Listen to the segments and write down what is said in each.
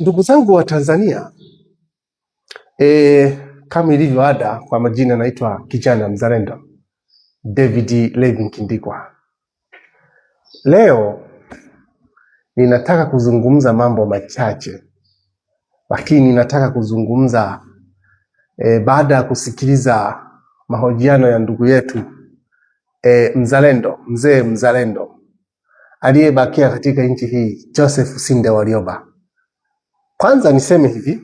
Ndugu zangu wa Tanzania, kama ilivyo ada, kwa majina naitwa kijana mzalendo David Levin Kindikwa. Leo ninataka kuzungumza mambo machache, lakini nataka kuzungumza baada ya kusikiliza mahojiano ya ndugu yetu mzee mzalendo aliyebakia katika nchi hii, Joseph Sinde Warioba. Kwanza niseme hivi,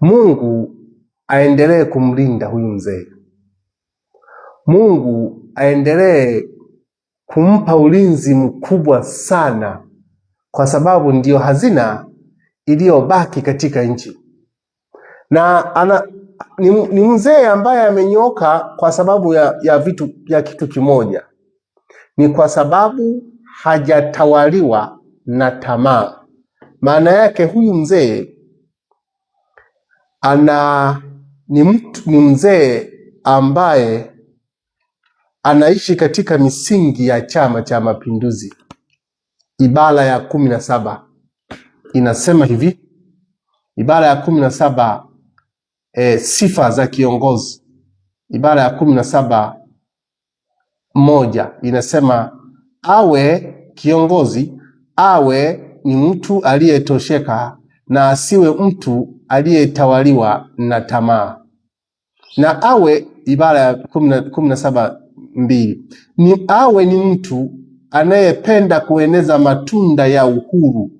Mungu aendelee kumlinda huyu mzee. Mungu aendelee kumpa ulinzi mkubwa sana, kwa sababu ndiyo hazina iliyobaki katika nchi. Na ni mzee ambaye amenyoka kwa sababu ya kitu kimoja. Ni kwa sababu hajatawaliwa na tamaa. Maana yake huyu mzee ni mzee ambaye anaishi katika misingi ya Chama cha Mapinduzi. Ibara ya 17 inasema hivi, ibara ya 17 sifa za kiongozi. Ibara ya 17(1) inasema awe kiongozi, awe ni mtu aliyetosheka na asiwe mtu aliyetawaliwa na tamaa. Na awe, ibara ya 17(2) awe ni mtu anayependa kueneza matunda ya uhuru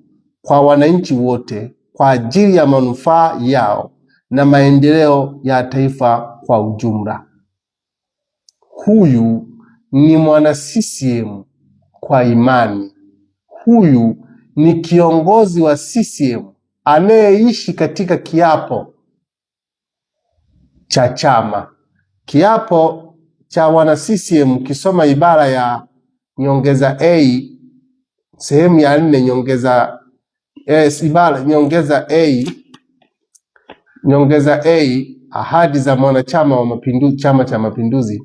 kwa wananchi wote kwa ajili ya manufaa yao na maendeleo ya taifa kwa ujumla. Huyu ni mwana CCM kwa imani. Huyu ni kiongozi wa CCM anayeishi katika kiapo cha chama. Kiapo cha wana CCM, kisoma ibara ya nyongeza A sehemu ya 4 nyongeza A, ahadi za mwanachama wa Mapinduzi, Chama cha Mapinduzi.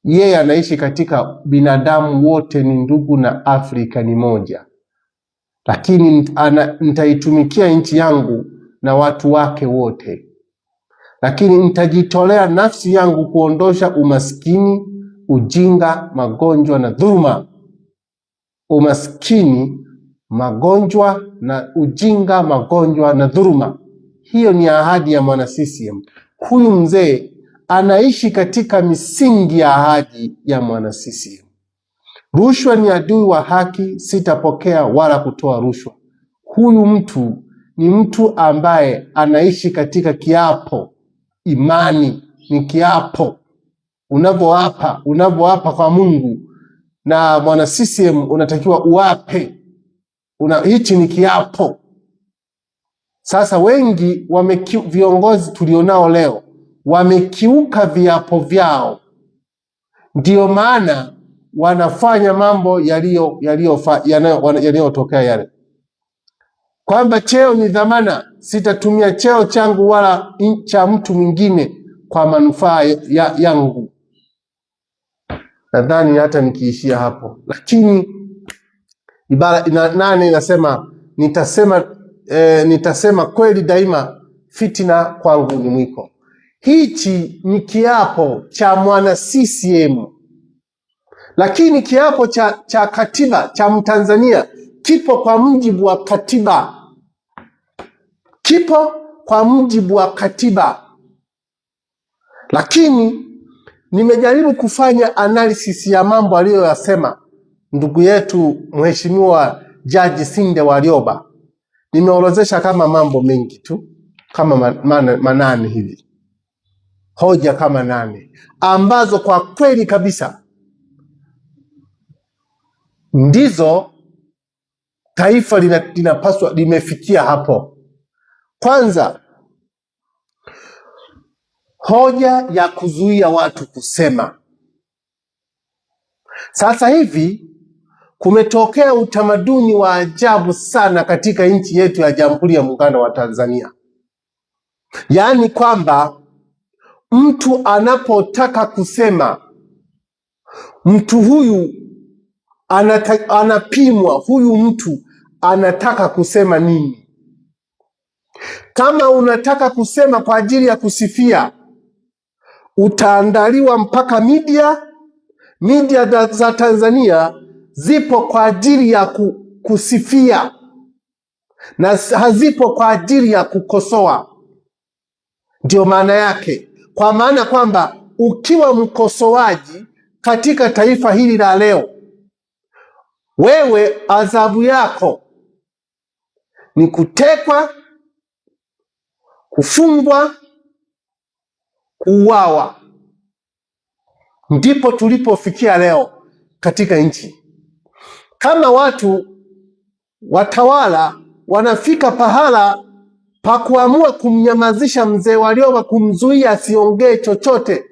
Yeye anaishi katika binadamu wote ni ndugu na Afrika ni moja, lakini nitaitumikia nchi yangu na watu wake wote, lakini nitajitolea nafsi yangu kuondosha umaskini, ujinga, magonjwa na dhuluma. Umaskini, magonjwa na ujinga, magonjwa na dhuluma. Hiyo ni ahadi ya mwana CCM. Huyu mzee anaishi katika misingi ya ahadi ya mwana CCM. Rushwa ni adui wa haki, sitapokea wala kutoa rushwa. Huyu mtu ni mtu ambaye anaishi katika kiapo. Imani ni kiapo. Unavyoapa kwa Mungu na mwana CCM unatakiwa uape. Hichi ni kiapo. Sasa wengi viongozi tulionao leo wamekiuka viapo vyao, ndio maana wanafanya mambo yaliyotokea yale, kwamba cheo ni dhamana, sitatumia cheo changu wala cha mtu mwingine kwa manufaa yangu. Nadhani hata nikiishia hapo, lakini ibara 8 inasema nitasema kweli daima, fitina kwangu ni mwiko. Hichi ni kiapo cha mwana CCM, lakini kiapo cha katiba cha Mtanzania kipo kwa mujibu wa katiba. Kipo kwa mujibu wa katiba. Lakini nimejaribu kufanya analysis ya mambo aliyoyasema ndugu yetu Mheshimiwa Jaji Sinde Warioba. Nimeorodhesha kama mambo mengi tu, kama 8 hivi, hoja kama 8 ambazo kwa kweli kabisa ndizo taifa linapaswa limefikia hapo. Kwanza, hoja ya kuzuia watu kusema. Sasa hivi kumetokea utamaduni wa ajabu sana katika nchi yetu ya Jamhuri ya Muungano wa Tanzania. Yaani kwamba mtu anapotaka kusema, mtu huyu anapimwa, huyu mtu anataka kusema nini. Kama unataka kusema kwa ajili ya kusifia, utaandaliwa mpaka media za Tanzania zipo kwa ajili ya kusifia na hazipo kwa ajili ya kukosoa. Ndio maana yake, kwa maana kwamba ukiwa mkosoaji katika taifa hili la leo, wewe adhabu yako ni kutekwa, kufungwa, kuuawa. Ndipo tulipofikia leo katika nchi. Kama watu watawala wanafika pahala pa kuamua kumnyamazisha mzee Warioba, kumzuia asiongee chochote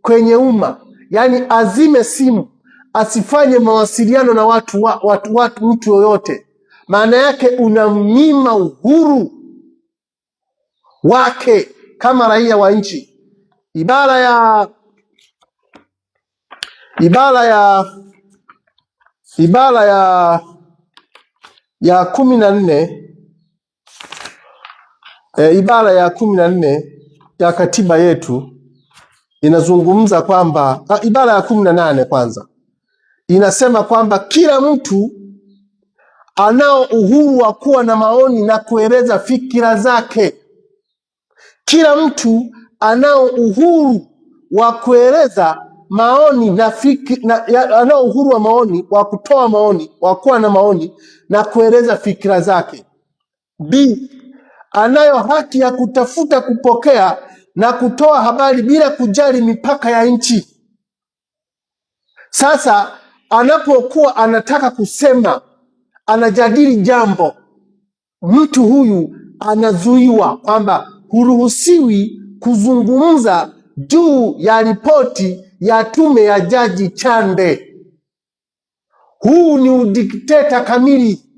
kwenye umma, yani azime simu, asifanye mawasiliano na mtu yoyote, maana yake unamnyima uhuru wake kama raia wa nchi. Ibara ya 14 ibara ya 14 ya katiba yetu inazungumza kwamba, ibara ya 18 kwanza inasema kwamba kila mtu anao uhuru wa kuwa na maoni na kueleza fikira zake. Kila mtu anao uhuru wa kueleza maoni anao uhuru wa maoni, wa kutoa maoni, wa kuwa na maoni na kueleza fikira zake. B, anayo haki ya kutafuta, kupokea na kutoa habari bila kujali mipaka ya nchi. Sasa anapokuwa anataka kusema, anajadili jambo, mtu huyu anazuiwa kwamba huruhusiwi kuzungumza juu ya ripoti ya tume ya Jaji Chande. Huu ni udikteta kamili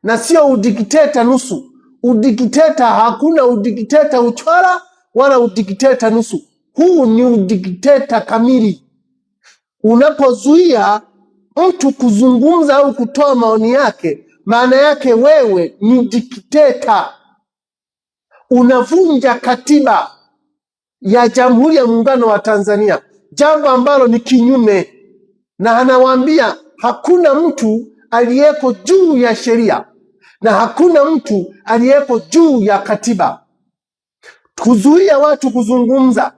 na sio udikteta nusu. Udikteta, hakuna udikteta uchwara wala udikteta nusu. Huu ni udikteta kamili. Unapozuia mtu kuzungumza au kutoa maoni yake, maana yake wewe ni dikteta. Unavunja katiba ya Jamhuri ya Muungano wa Tanzania, jambo ambalo ni kinyume, na anawaambia hakuna mtu aliyeko juu ya sheria na hakuna mtu aliyeko juu ya katiba. Kuzuia watu kuzungumza,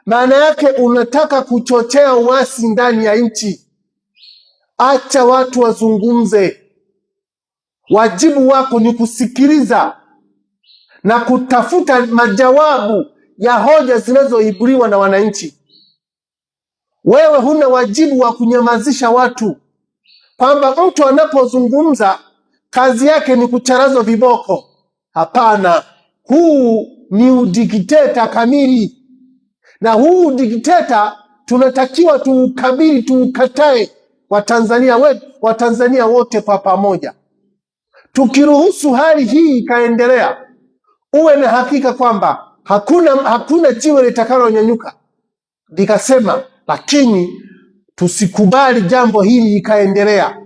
maana yake unataka kuchochea uasi ndani ya nchi. Acha watu wazungumze. Wajibu wako ni kusikiliza na kutafuta majawabu ya hoja zinazoibuliwa na wananchi. Wewe huna wajibu wa kunyamazisha watu, kwamba mtu anapozungumza kazi yake ni kucharazwa viboko. Hapana, huu ni udikteta kamili, na huu udikteta tunatakiwa tuukabili, tuukatae, Watanzania wote kwa pamoja. Tukiruhusu hali hii ikaendelea, uwe na hakika kwamba hakuna jiwe litakalonyanyuka likasema. Lakini tusikubali jambo hili likaendelea,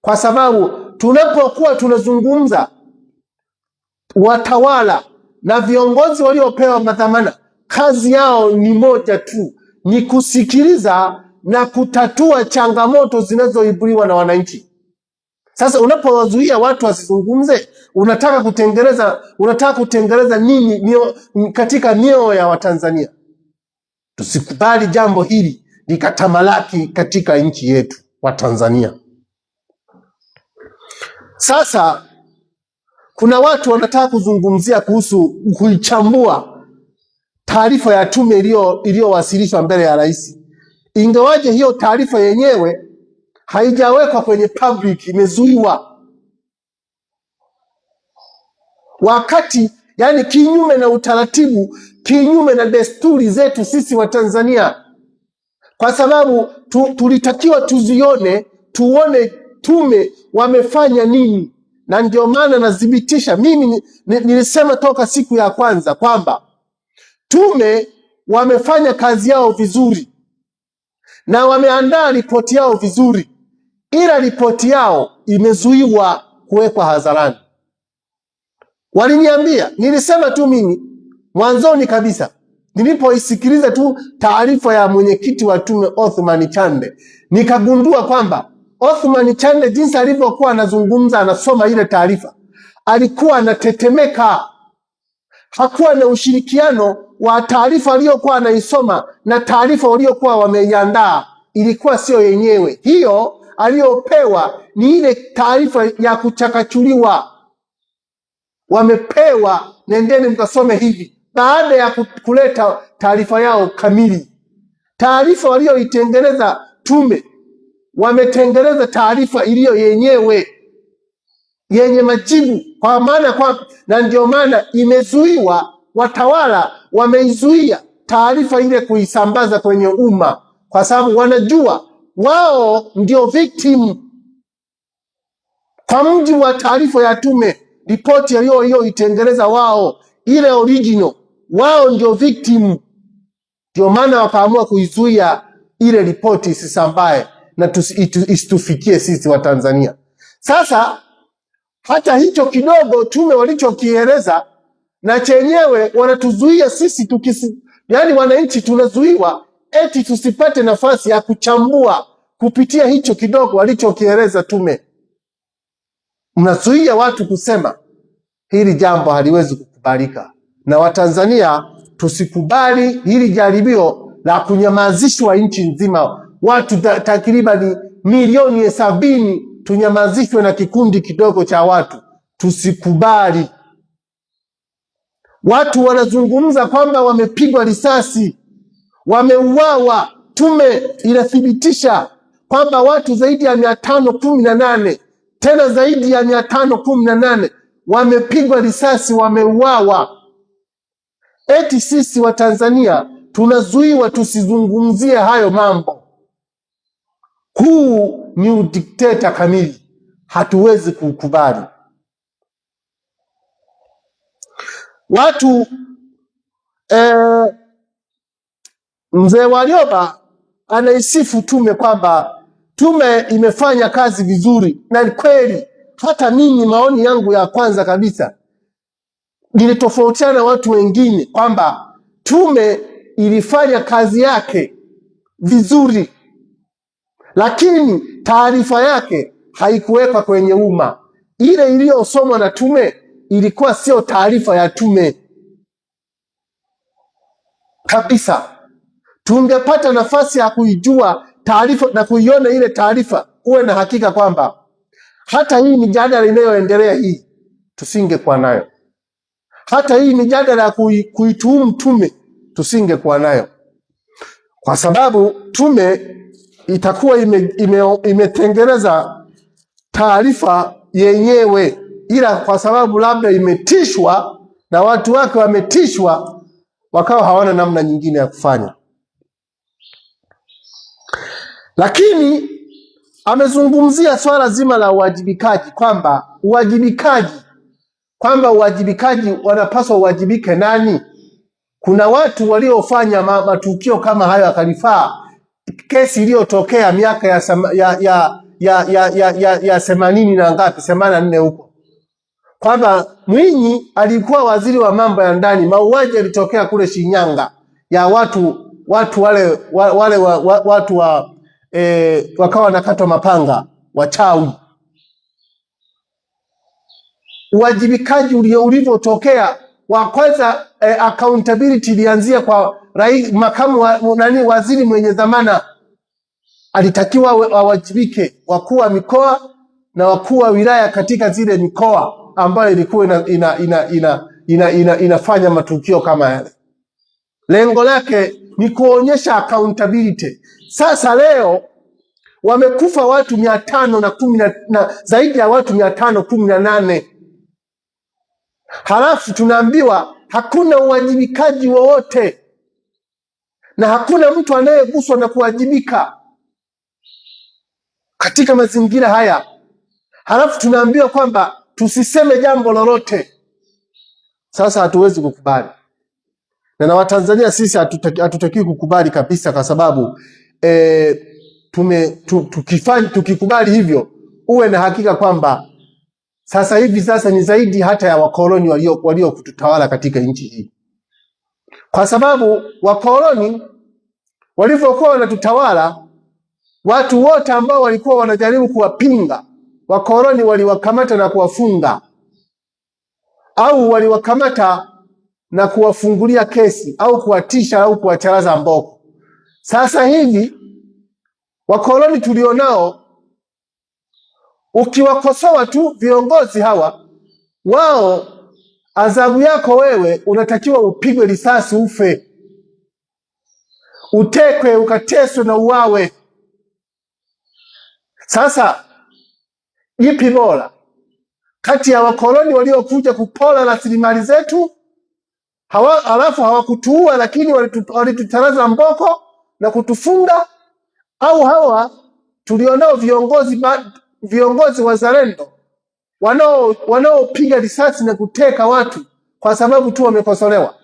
kwa sababu tunapokuwa tunazungumza, watawala na viongozi waliopewa madhamana, kazi yao ni moja tu, ni kusikiliza na kutatua changamoto zinazoibuliwa na wananchi. Sasa unapowazuia watu wasizungumze, unataka kutengeneza nini katika mioyo ya Watanzania? Tusikubali jambo hili likatamalaki katika nchi yetu wa Tanzania. Sasa kuna watu wanataka kuzungumzia kuichambua taarifa ya tume iliyowasilishwa mbele ya rais, ingawaje hiyo taarifa yenyewe haijawekwa kwenye public, imezuiwa. Wakati yani kinyume na utaratibu, kinyume na desturi zetu sisi wa Tanzania, kwa sababu tulitakiwa tuone tume wamefanya nini. Na ndio maana nadhibitisha mimi, nilisema toka siku ya kwanza kwamba tume wamefanya kazi yao vizuri na wameandaa ripoti yao vizuri, ila ripoti yao imezuiwa. kuwekwa hadharani. Waliniambia, nilisema tu mimi mwanzoni kabisa nilipoisikiliza tu taarifa ya mwenyekiti wa tume Othman Chande, nikagundua kwamba Othman Chande jinsi alivyokuwa anazungumza, anasoma ile taarifa, alikuwa anatetemeka. Hakuwa na ushirikiano wa taarifa aliyokuwa anaisoma na taarifa waliokuwa wameiandaa, ilikuwa sio yenyewe. Hiyo aliyopewa ni ile taarifa ya kuchakachuliwa. Wamepewa, nendeni mkasome hivi, baada ya kuleta taarifa yao kamili. Taarifa walioitengeneza tume, wametengeneza taarifa iliyo yenyewe, yenye majibu, kwa maana na ndio maana imezuiwa. Watawala wameizuia taarifa ile kuisambaza kwenye umma, kwa sababu wanajua wao ndio victim. Kwa mujibu wa taarifa ya tume, ripoti itengeneza wao, ile original, wao ndio victim. Ndio maana wakaamua kuizuia ile ripoti isisambae na isitufikie sisi wa Tanzania. Sasa hata hicho kidogo tume walichokieleza na chenyewe wanatuzuia sisi, yani wananchi tunazuiwa eti tusipate nafasi ya kuchambua kupitia hicho kidogo walichokieleza tume. Mnazuia watu kusema. Hili jambo haliwezi kukubalika, na Watanzania tusikubali hili jaribio la kunyamazishwa nchi nzima. Watu takribani milioni 70 tunyamazishwe na kikundi kidogo cha watu. Tusikubali. Watu wanazungumza kwamba wamepigwa risasi, wameuawa. Tume inathibitisha kwamba watu zaidi ya 518, tena zaidi ya 518 wamepigwa risasi, wameuawa. Eti sisi wa Tanzania tunazuiwa tusizungumzie hayo mambo. Huu ni udikteta kamili, hatuwezi kukubali. Watu Mzee Warioba anaisifu tume kwamba tume imefanya kazi vizuri, na kweli. Hata mimi maoni yangu ya kwanza kabisa nilitofautiana na watu wengine kwamba tume ilifanya kazi yake vizuri, lakini taarifa yake haikuwekwa kwenye umma. Ile iliyosomwa na tume ilikuwa sio taarifa ya tume kabisa. Tungepata nafasi ya kuijua taarifa na kuiona ile taarifa, uwe na hakika kwamba hata hii mijadala inayoendelea hii tusingekuwa nayo. Hata hii mijadala ya kuituhumu tume tusingekuwa nayo, kwa sababu tume itakuwa imetengeneza taarifa yenyewe, ila kwa sababu labda imetishwa na watu wake, wametishwa wakawa hawana namna nyingine ya kufanya. Lakini amezungumzia swala zima la uwajibikaji, kwamba uwajibikaji wanapaswa uwajibike nani? Kuna watu waliofanya matukio kama hayo ya Khalifa, kesi iliyotokea miaka ya 80 na ngapi, 84 huko, kwamba Mwinyi alikuwa waziri wa mambo ya ndani, mauaji yalitokea kule Shinyanga ya watu wale watu wakawa wanakatwa mapanga, wachawi. Uwajibikaji ulivyotokea wa kwanza, accountability ilianzia kwa makamu waziri mwenye dhamana, alitakiwa wawajibike, wakuu wa mikoa na wakuu wa wilaya katika zile mikoa ambayo ilikuwa inafanya matukio kama yale. Lengo lake ni kuonyesha accountability. Sasa leo wamekufa watu 510 na zaidi ya watu 518, halafu tunaambiwa hakuna uwajibikaji wowote na hakuna mtu anayeguswa na kuwajibika katika mazingira haya. Halafu tunaambiwa kwamba tusiseme jambo lolote. Sasa hatuwezi kukubali, na Watanzania sisi hatutaki kukubali kabisa, kwa sababu tukikubali hivyo, uwe na hakika kwamba sasa hivi sasa ni zaidi hata ya wakoloni walio kututawala katika nchi hii, kwa sababu wakoloni walivyokuwa wanatutawala, watu wote ambao walikuwa wanajaribu kuwapinga wakoloni waliwakamata na kuwafunga, au waliwakamata na kuwafungulia kesi au kuwatisha au kuwacharaza mboko. Sasa hivi wakoloni tulionao, ukiwakosoa tu viongozi hawa, wao adhabu yako wewe unatakiwa upigwe risasi ufe, utekwe, ukateswe na uwawe. Sasa ipi bora kati ya wakoloni waliokuja kupola rasilimali zetu, alafu hawakutuua lakini walitutaraza mboko na kutufunga, au hawa tulionao viongozi wazalendo wanaopiga risasi na kuteka watu kwa sababu tu wamekosolewa?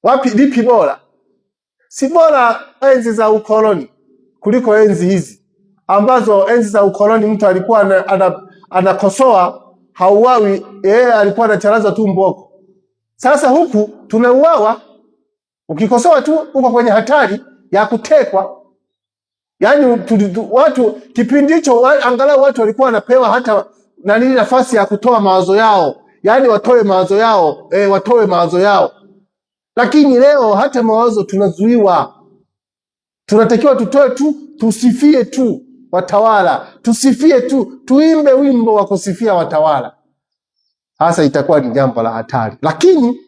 Wapi, lipi bora? Si bora enzi za ukoloni kuliko enzi hizi ambazo enzi za ukoloni mtu alikuwa anakosoa hauawi, alikuwa anacharaza tu mboko. Sasa huku tunauawa, ukikosoa tu uko kwenye hatari ya kutekwa. Yaani watu kipindi hicho angalau watu walikuwa wanapewa hata nafasi ya kutoa mawazo yao, yaani watoe mawazo yao. Lakini leo hata mawazo tunazuiwa. Tunatakiwa tutoe tu, tusifie tu watawala, tusifie tu, tuimbe wimbo wa kusifia watawala. Hasa itakuwa ni jambo la hatari. Lakini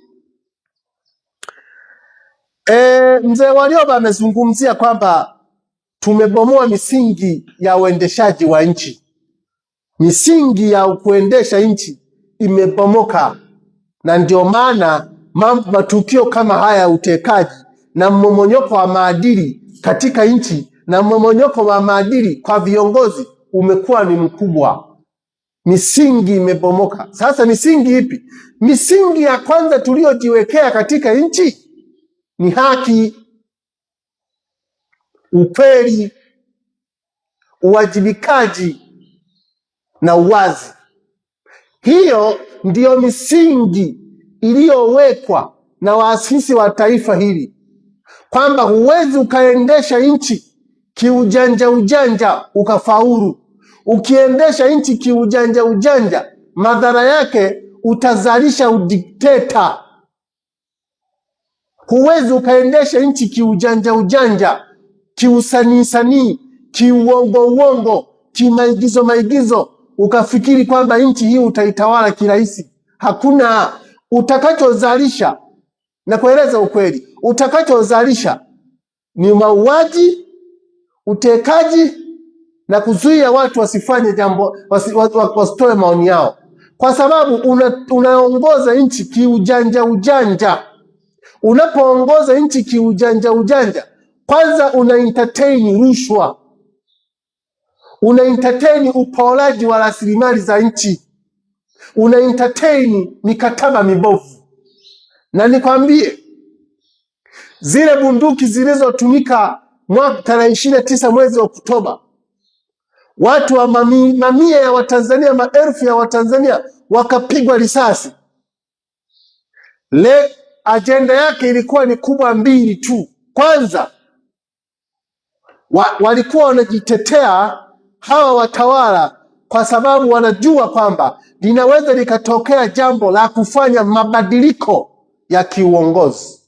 mzee Warioba amezungumzia kwamba tumebomoa misingi ya uendeshaji wa nchi. Misingi ya kuendesha nchi imebomoka, na ndio maana matukio kama haya ya utekaji na mmomonyoko wa maadili katika nchi na mmomonyoko wa maadili kwa viongozi umekuwa ni mkubwa. Misingi imebomoka. Sasa misingi ipi? Misingi ya kwanza tuliyojiwekea katika nchi ni haki, ukweli, uwajibikaji na uwazi. Hiyo ndiyo misingi iliyowekwa na waasisi wa taifa hili, kwamba huwezi ukaendesha nchi kiujanja ujanja ukafaulu. Ukiendesha nchi kiujanja ujanja, madhara yake utazalisha udikteta. Huwezi ukaendesha nchi kiujanja ujanja, kiusanii, kiuongo, kimaigizo ukafikiri kwamba nchi hii utaitawala kirahisi. Hakuna. Utakachozalisha, na kueleza ukweli, utakachozalisha ni mauaji, utekaji na kuzuia watu wasifanye jambo, wasitoe maoni yao, kwa sababu unaongoza nchi kiujanja ujanja. Unapoongoza nchi kiujanja ujanja, kwanza una entertain rushwa, una entertain upolaji wa rasilimali za nchi, una entertain mikataba mibovu. Na nikwambie, zile bunduki zilizotumika tarehe 29 mwezi wa Oktoba, watu wa mamia ya Watanzania, maelfu ya Watanzania wakapigwa risasi. Ajenda yake ilikuwa ni kubwa mbili tu. Kwanza, walikuwa wanajitetea hawa watawala kwa sababu wanajua kwamba linaweza likatokea jambo la kufanya mabadiliko ya kiuongozi.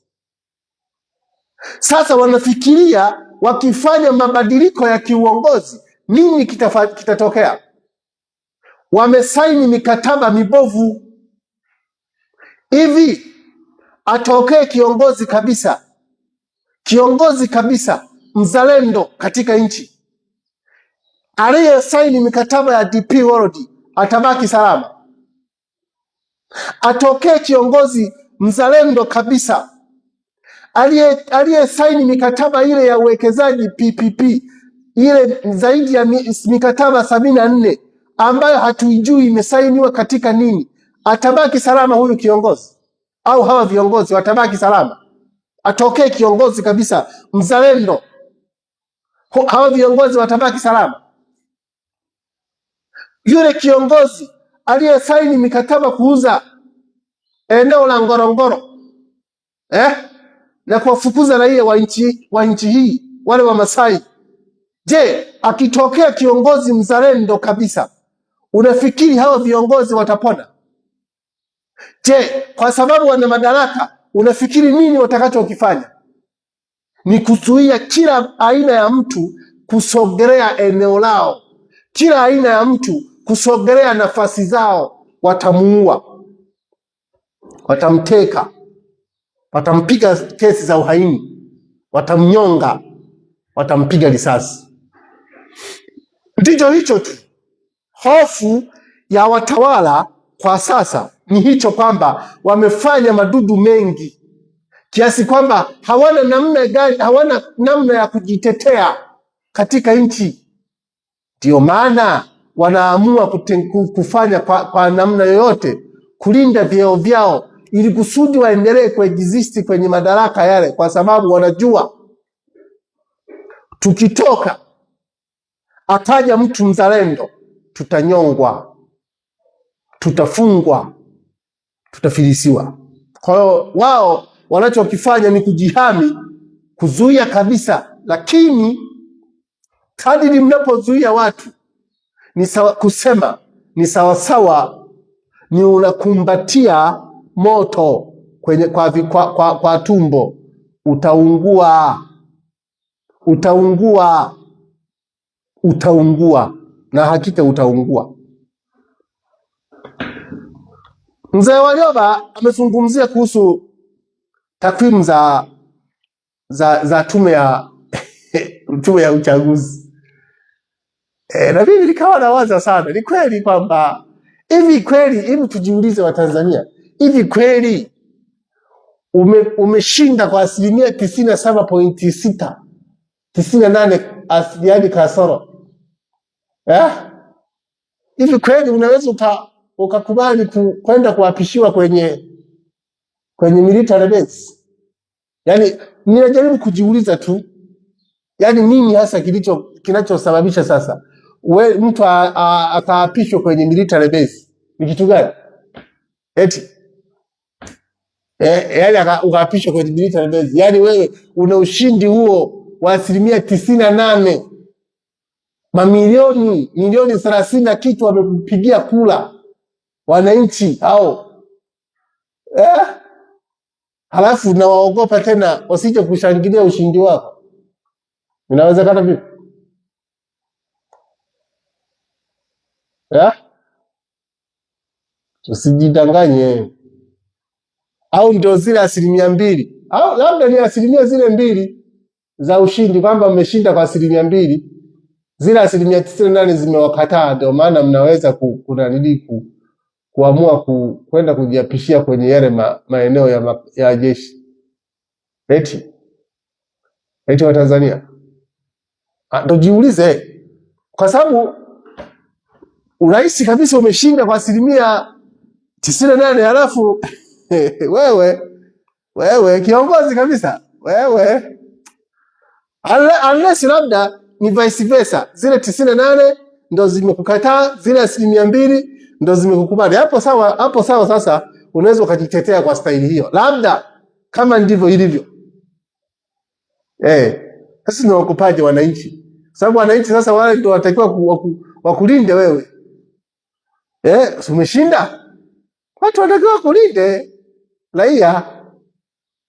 Sasa wanafikiria wakifanya mabadiliko ya kiuongozi nini kitatokea? Wamesaini mikataba mibovu. Hivi atokee kiongozi kabisa mzalendo katika nchi, aliyesaini mikataba ya DP World, atabaki salama? Atokee kiongozi mzalendo kabisa aliyesaini mikataba ile ya uwekezaji PPP, ile zaidi ya mikataba 74 ambayo hatuijui imesainiwa katika nini, atabaki salama huyu kiongozi? Au hawa viongozi watabaki salama? Atokee kiongozi kabisa mzalendo, hawa viongozi watabaki salama? Yule kiongozi aliyesaini mikataba kuuza eneo la Ngorongoro na kuwafukuza raia wa nchi hii wale wa Masai. Je, akitokea kiongozi mzalendo kabisa, unafikiri hawa viongozi watapona? Je, kwa sababu wana madaraka, unafikiri nini watakachokifanya? Ni kuzuia kila aina ya mtu kusogelea eneo lao, kila aina ya mtu kusogelea nafasi zao. Watamuua, watamteka, watampiga kesi za uhaini, watamnyonga, watampiga risasi. Ndicho hicho tu. Hofu ya watawala kwa sasa ni hicho, kwamba wamefanya madudu mengi kiasi kwamba hawana namna ya kujitetea katika nchi. Ndio maana wanaamua kufanya kwa namna yoyote kulinda vyeo vyao, ili kusudi waendelee kuexist kwenye madaraka yale, kwa sababu wanajua tukitoka akaja mtu mzalendo, tutanyongwa, tutafungwa, tutafilisiwa. Kwa hiyo wao wanachokifanya ni kujihami, kuzuia kabisa. Lakini kadiri mnapozuia watu, ni sawa kusema, ni sawasawa ni unakumbatia moto kwenye kwa tumbo. Utaungua, na hakika utaungua. Mzee Warioba amezungumzia kuhusu takwimu za tume ya uchaguzi. Na mimi nikawa nawaza sana, ni kweli kwamba hivi tujiulize Watanzania, hivi kweli umeshinda kwa 97.6 98 yaani kasoro hivi kweli unaweza ukakubali kwenda kuapishiwa kwenye military base? Yani ninajaribu kujiuliza tu, yani nini hasa kinachosababisha sasa mtu akaapishwa kwenye military base? Ni kitu gani? Eti yani ukaapishwa kwenye military base, yani wewe una ushindi huo wa 98%, milioni 30 na kitu wamekupigia kula wananchi hao, halafu nawaogopa tena wasije kushangilia ushindi wako. Inawezekana vipi? Tusijidanganye. Au ndio zile 2%, au labda ni 2% za ushindi, kwamba mmeshinda kwa 2%, zile 98% zimewakataa. Ndio maana mnaweza kuamua kwenda kujiapishia kwenye yale maeneo ya jeshi. Eti wa Tanzania ndio jiulize, kwa sababu urais kabisa umeshinda kwa 98%, halafu wewe kiongozi kabisa, wewe unless labda ni vice versa, zile 98 ndo zimekukataa, zile 2% ndo zimekukubali. Hapo sawa. Sasa unaweza ukajitetea kwa staili hiyo, labda kama ndivyo ilivyo. Sasa ni wakupaje wananchi? Sababu wananchi sasa wale ndio watakiwa wakulinde wewe. Umeshinda, watu watakiwa kulinde raia.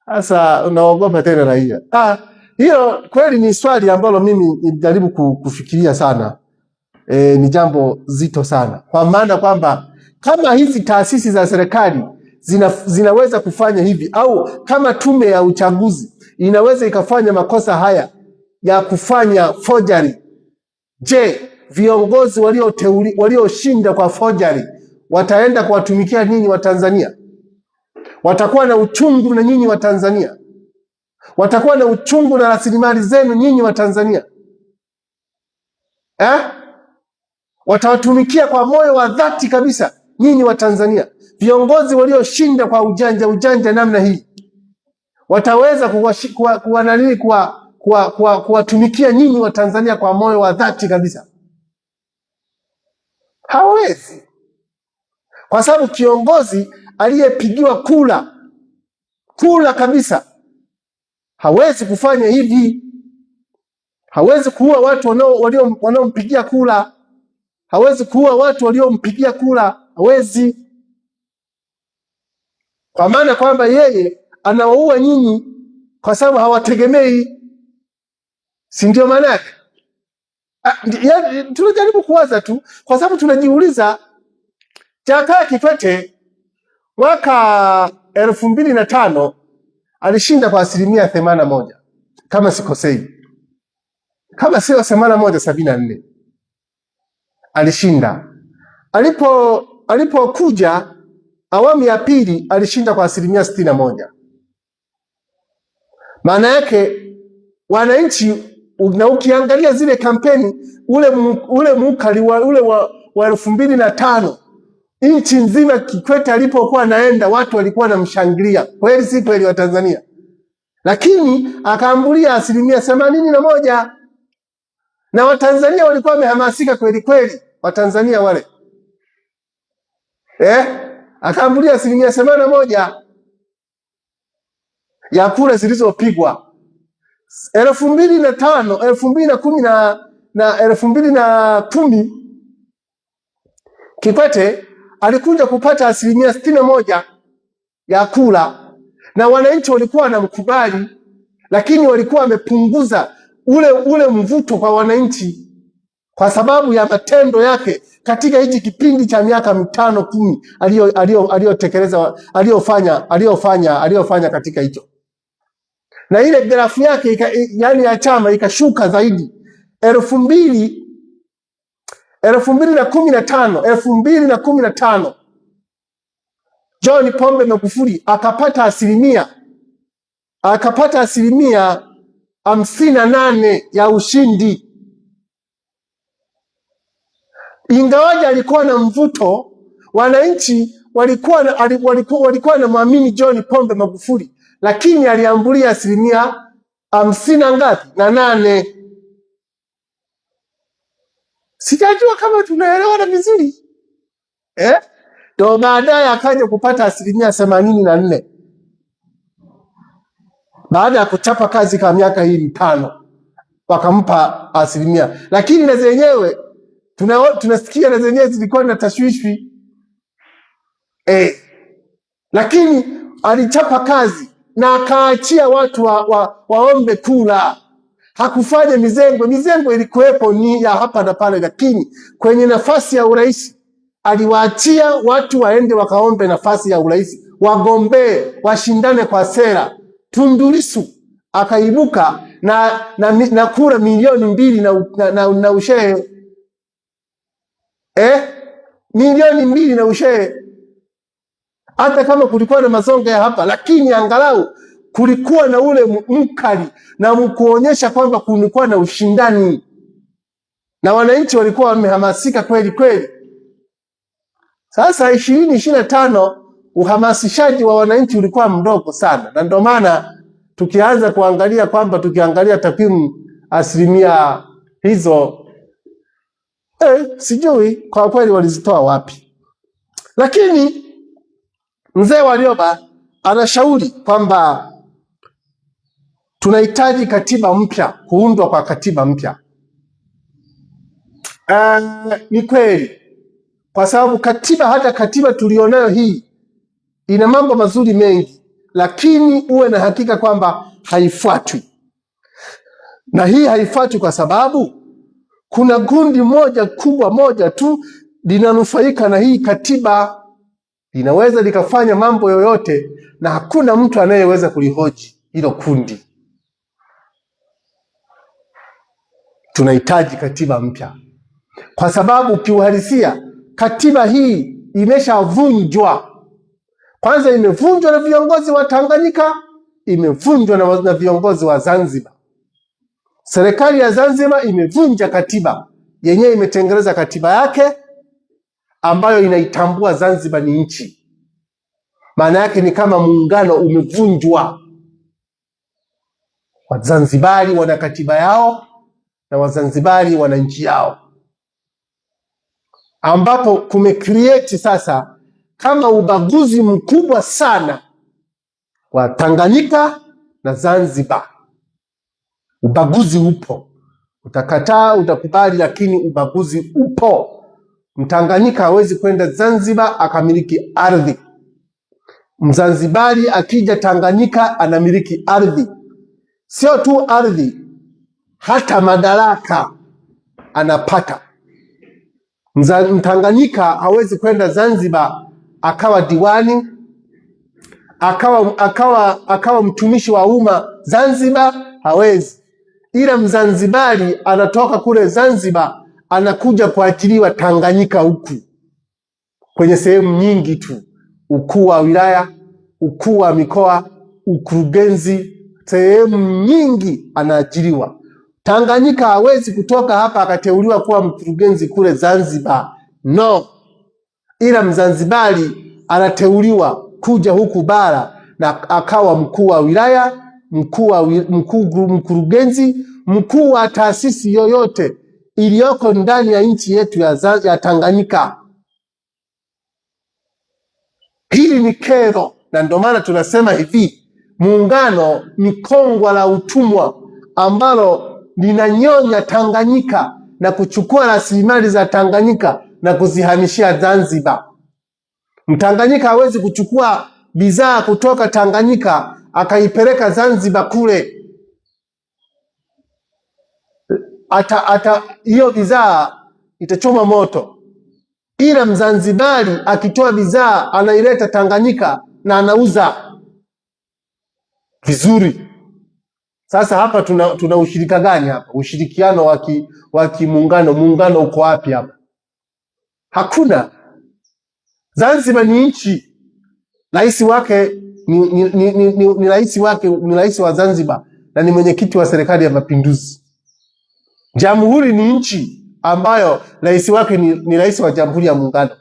Sasa unaogopa tena raia? Hiyo kweli ni swali ambalo mimi nilijaribu kufikiria sana. Ni jambo zito sana, kwa maana kwamba kama hizi taasisi za serikali zinaweza kufanya hivi, au kama tume ya uchaguzi inaweza ikafanya makosa haya ya kufanya forgery, je, viongozi walioshinda kwa forgery wataenda kuwatumikia nyinyi wa Tanzania? Watakuwa na uchungu na nyinyi wa Tanzania? Watakuwa na uchungu na rasilimali zenu nyinyi wa Tanzania? Watawatumikia kwa moyo wa dhati kabisa nyinyi wa Tanzania? Viongozi walioshinda kwa ujanja namna hii wataweza kuwatumikia nyinyi wa Tanzania kwa moyo wa dhati kabisa? Hawezi, kwa sababu kiongozi aliyepigiwa kula kabisa hawezi kufanya hivi. Hawezi kuua watu wanaompigia kula. Hawezi kuua watu waliompigia kula, hawezi. Kwa maana kwamba yeye anawaua nyinyi kwa sababu hawategemei, si ndio maana yake? Tunajaribu kuwaza tu, kwa sababu tunajiuliza, Jakaya Kikwete mwaka 2005 alishinda kwa 81% kama sikosei, kama sio 81, 74 alishinda. Alipokuja awamu ya pili alishinda kwa 61%. Maana yake wananchi, na ukiangalia zile kampeni, ule mukali wa 2005, nchi nzima Kikwete alipokuwa naenda watu walikuwa wanamshangilia, kweli si kweli wa Tanzania? Lakini akaambulia 81%, na Watanzania walikuwa wamehamasika kweli kweli, Watanzania wale akaambulia 81% ya kura zilizopigwa. 2005, 2010 na 2010 Kikwete alikuja kupata 61% ya kura, na wananchi walikuwa wanamkubali, lakini walikuwa wamepunguza ule mvuto kwa wananchi kwa sababu ya matendo yake katika hichi kipindi cha miaka 5-10 aliyofanya katika hicho. Na ile grafu yake yani ya chama ikashuka zaidi. 2015 John Pombe Magufuli akapata 58% ya ushindi. Ingawaje alikuwa na mvuto, wananchi walikuwa na muamini John Pombe Magufuli, lakini aliambulia 58%. Sijajua kama tunaelewana vizuri. Ndio baadaye akaja kupata 84%. Baada ya kuchapa kazi kwa miaka hii 5 wakampa 1%. Lakini na zenyewe tunasikia na zenyewe zilikuwa na tashwishi. Lakini alichapa kazi na akaachia watu waombe kula. Hakufanya mizengo ilikuwepo ni ya hapa na pale, lakini kwenye nafasi ya urais aliwaachia watu waende wakaombe nafasi ya urais, wagombee, washindane kwa sera. Tundu Lissu akaibuka na kura milioni 2 na ushehe. Milioni 2 na ushehe. Hata kama kulikuwa na mazonga ya hapa, lakini angalau kulikuwa na ule mkali na mkuonyesha kwamba kulikuwa na ushindani, na wananchi walikuwa wamehamasika kweli kweli. Sasa 2025 uhamasishaji wa wananchi ulikuwa mdogo sana, na ndio maana tukianza kuangalia kwamba tukiangalia takwimu asilimia hizo sijui kwa kweli walizitoa wapi. Lakini mzee Warioba anashauri kwamba tunahitaji katiba mpya, kuundwa kwa katiba mpya. Ni kweli, kwa sababu hata katiba tulionayo hii ina mambo mazuri mengi, lakini uwe na hakika kwamba haifuatwi. Na hii haifuatwi kwa sababu kuna kundi moja tu linanufaika na hii katiba. Linaweza likafanya mambo yoyote na hakuna mtu anayeweza kulihoji hilo kundi. Tunahitaji katiba mpya, kwa sababu kiuhalisia katiba hii imeshavunjwa. Kwanza imevunjwa na viongozi wa Tanganyika, imevunjwa na viongozi wa Zanzibar. Serikali ya Zanzibar imevunja katiba yenyewe, imetengeneza katiba yake ambayo inaitambua Zanzibar ni nchi. Maana yake ni kama muungano umevunjwa. Wazanzibari wana katiba yao na Wazanzibari wana nchi yao. ambapo kumecreate sasa kama ubaguzi mkubwa sana wa Tanganyika na Zanzibar. Ubaguzi upo, utakataa utakubali, lakini ubaguzi upo. Mtanganyika hawezi kwenda Zanzibar akamiliki ardhi. Mzanzibari akija Tanganyika anamiliki ardhi, sio tu ardhi, hata madaraka anapata. Mtanganyika hawezi kwenda Zanzibar akawa diwani, akawa mtumishi wa umma Zanzibar, hawezi. Ila Mzanzibari anatoka kule Zanzibar anakuja kuajiriwa Tanganyika huku kwenye sehemu nyingi tu, ukuu wa wilaya, ukuu wa mikoa, ukurugenzi, sehemu nyingi anaajiriwa. Tanganyika hawezi kutoka hapa akateuliwa kuwa mkurugenzi kule Zanzibar, no. Ila Mzanzibari anateuliwa kuja huku bara na akawa mkuu wa wilaya, mkurugenzi, mkuu wa taasisi yoyote iliyoko ndani ya nchi yetu ya Tanganyika. Hili ni kero, na ndio maana tunasema hivi, muungano ni kongwa la utumwa ambalo linanyonya Tanganyika na kuchukua rasilimali za Tanganyika na kuzihamishia Zanzibar. Mtanganyika hawezi kuchukua bidhaa kutoka Tanganyika akaipeleka Zanzibar kule. Hiyo bidhaa itachoma moto. Ila Mzanzibari akitoa bidhaa anaileta Tanganyika na anauza vizuri. Sasa hapa tuna ushirika gani hapa? Ushirikiano wa kimuungano. Muungano uko wapi hapa? Hakuna. Zanzibar ni nchi, rais wake ni rais wa Zanzibar na ni mwenyekiti wa serikali ya mapinduzi. Jamhuri ni nchi ambayo rais wake ni rais wa Jamhuri ya Muungano,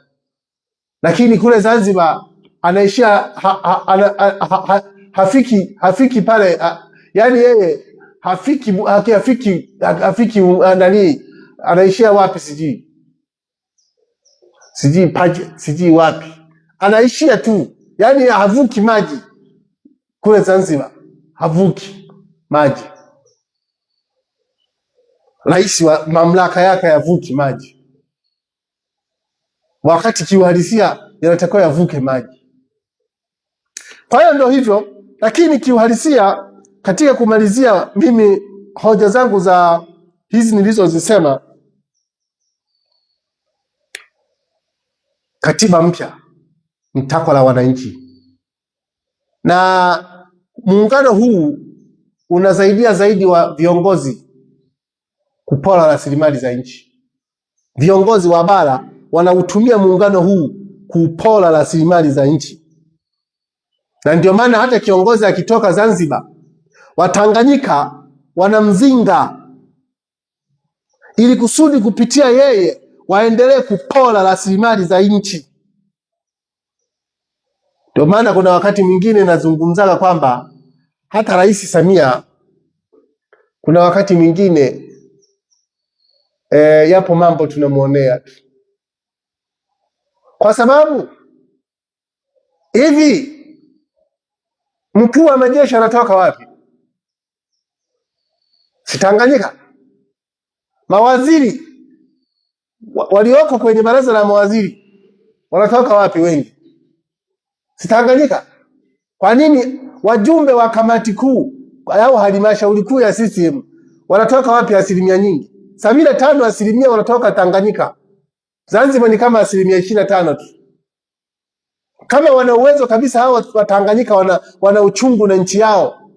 lakini kule Zanzibar anaishia hafiki pale, yani yeye hafiki nani, anaishia wapi? Sijui wapi anaishia tu, yani havuki maji kule Zanzibar, havuki maji. Rais wa mamlaka yake yavuki maji, wakati kiuhalisia yanatakiwa yavuke maji. Kwa hiyo ndio hivyo, lakini kiuhalisia, katika kumalizia, mimi hoja zangu za hizi nilizozisema, katiba mpya ni takwa la wananchi, na muungano huu unasaidia zaidi wa viongozi kupora rasilimali za nchi. Viongozi wa bara wanautumia muungano huu kupora rasilimali za nchi, na ndio maana hata kiongozi akitoka Zanzibar, Watanganyika wanamzinga ili kusudi kupitia yeye waendelee kupora rasilimali za nchi. Ndio maana kuna wakati mwingine nazungumzaga kwamba hata Rais Samia kuna wakati mwingine yapo mambo tunamuonea, kwa sababu hivi mkuu wa majeshi anatoka wapi? Si Tanganyika? Mawaziri walioko kwenye baraza la mawaziri wanatoka wapi wengi? Si Tanganyika? Kwa nini wajumbe wa kamati kuu au halmashauri kuu ya CCM wanatoka wapi asilimia nyingi? 75% wanatoka Tanganyika. Zanzibar ni kama 25% tu. Kama wana uwezo kabisa hao wa Tanganyika, wana uchungu na nchi yao.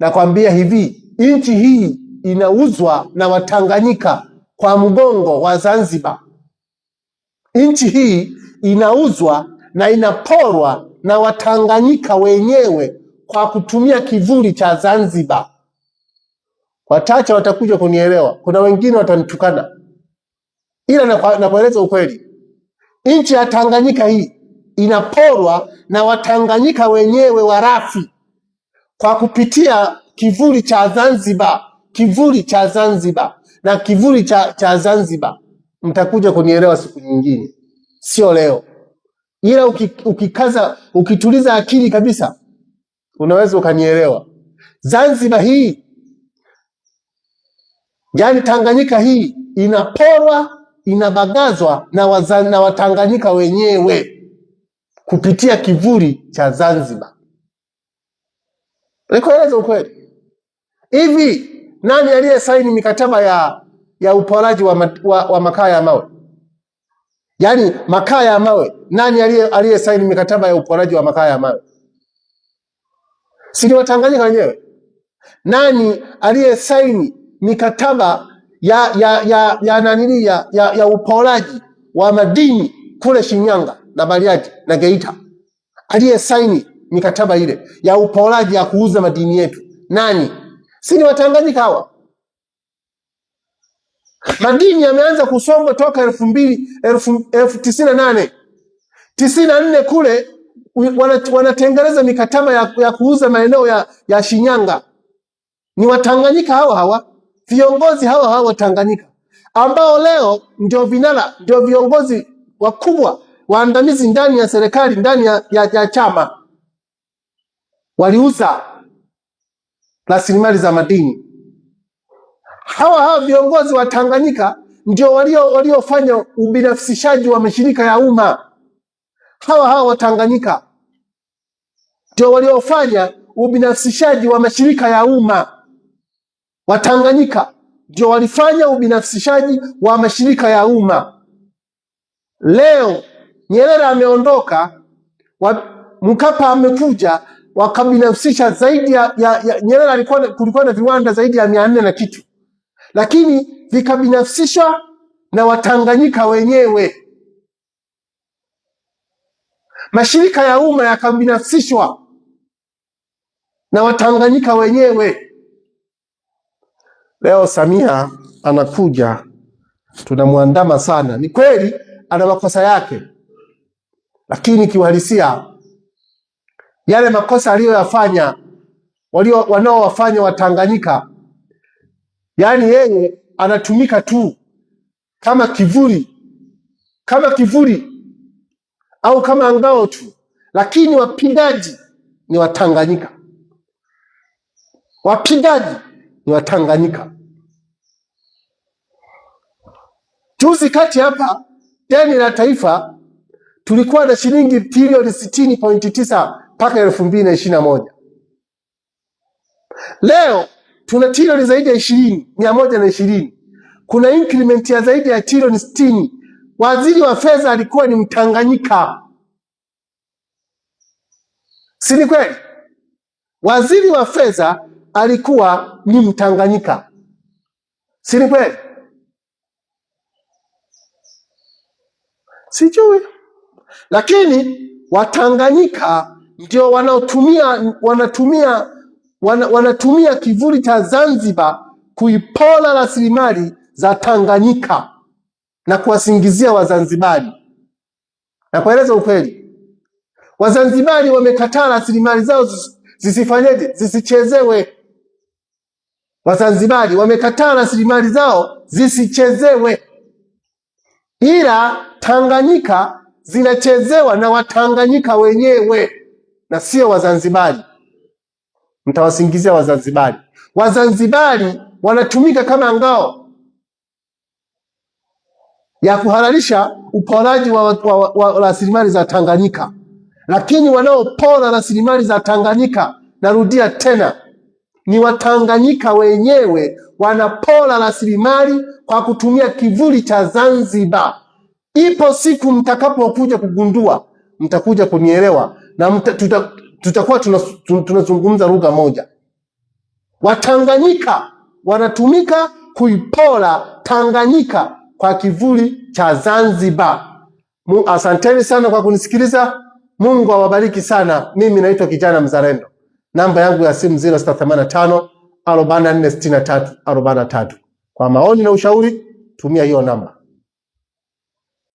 Nakwambia hivi, nchi hii inauzwa na Watanganyika kwa mgongo wa Zanzibar. Nchi hii inauzwa na inaporwa na Watanganyika wenyewe kwa kutumia kivuli cha Zanzibar. Wachache watakuja kunielewa, kuna wengine watanitukana, ila nakueleza ukweli. Nchi ya Tanganyika hii inaporwa na Watanganyika wenyewe warafi kwa kupitia kivuli cha Zanzibar, kivuli cha Zanzibar na kivuli cha Zanzibar. mtakuja kunielewa siku nyingine, sio leo. Ila ukituliza akili kabisa, unaweza ukanielewa. Zanzibar hii, yani Tanganyika hii, inaporwa, inabagazwa na Watanganyika wenyewe kupitia kivuli cha Zanzibar. Nikueleza ukweli. Hivi nani aliyesaini mikataba ya uporaji wa makaa ya mawe? Yaani makaa ya mawe, nani aliyesaini mikataba ya uporaji wa makaa ya mawe? Si ni Watanganyika wenyewe? Nani aliyesaini mikataba ya uporaji wa madini kule Shinyanga na Bariadi na Geita? Aliyesaini mikataba ile ya uporaji ya kuuza madini yetu nani? Si ni Watanganyika hawa? Madini yameanza kusombwa toka 1998 94 kule wanatengeneza mikataba ya kuuza maeneo ya Shinyanga. Ni Watanganyika hawa viongozi hawa Watanganyika ambao leo ndio vinara, ndio viongozi wakubwa waandamizi ndani ya serikali, ndani ya chama. Waliuza rasilimali za madini. Hawa viongozi wa Tanganyika ndio waliofanya ubinafsishaji wa mashirika ya umma. Hawa Watanganyika ndio waliofanya ubinafsishaji wa mashirika ya umma. Watanganyika ndio walifanya ubinafsishaji wa mashirika ya umma. Leo Nyerere ameondoka, Mkapa amekuja, wakabinafsisha zaidi Nyerere kulikuwa na viwanda zaidi ya 400 na kitu, lakini vikabinafsishwa na Watanganyika wenyewe. Mashirika ya umma yakabinafsishwa na Watanganyika wenyewe. Leo Samia anakuja, tunamwandama sana. Ni kweli ana makosa yake, lakini kiuhalisia yale makosa aliyoyafanya wanaowafanya Watanganyika, yani yeye anatumika tu kama kivuli au kama ngao tu, lakini wapigaji ni Watanganyika. Wapigaji ni Watanganyika. Juzi kati hapa deni la taifa tulikuwa na shilingi trilioni 60.9 mpaka 2021. Leo tuna trilioni zaidi ya 120. Kuna increment ya zaidi ya trilioni 60. Waziri wa fedha alikuwa ni Mtanganyika. Si ni kweli? Waziri wa fedha alikuwa ni Mtanganyika. Si ni kweli? Sijui. Lakini Watanganyika ndio wanatumia kivuli cha Zanzibar kuipora rasilimali za Tanganyika na kuwasingizia Wazanzibari. Na kueleza ukweli, Wazanzibari wamekataa rasilimali zao zisifanyeje? Zisichezewe. Wazanzibari wamekataa rasilimali zao zisichezewe, ila Tanganyika zinachezewa na Watanganyika wenyewe na sio Wazanzibari. Mtawasingizia Wazanzibari. Wazanzibari wanatumika kama ngao ya kuhalalisha uporaji wa rasilimali za Tanganyika, lakini wanaopora rasilimali za Tanganyika, narudia tena, ni Watanganyika wenyewe. Wanapora rasilimali kwa kutumia kivuli cha Zanzibar. Ipo siku mtakapokuja kugundua, mtakuja kunielewa na tutakuwa tunazungumza lugha moja. Watanganyika wanatumika kuipora Tanganyika kwa kivuli cha Zanzibar. Asanteni sana kwa kunisikiliza. Mungu awabariki sana. Mimi naitwa Kijana Mzalendo. Namba yangu ya simu 0685 4463 43. Kwa maoni na ushauri tumia hiyo namba.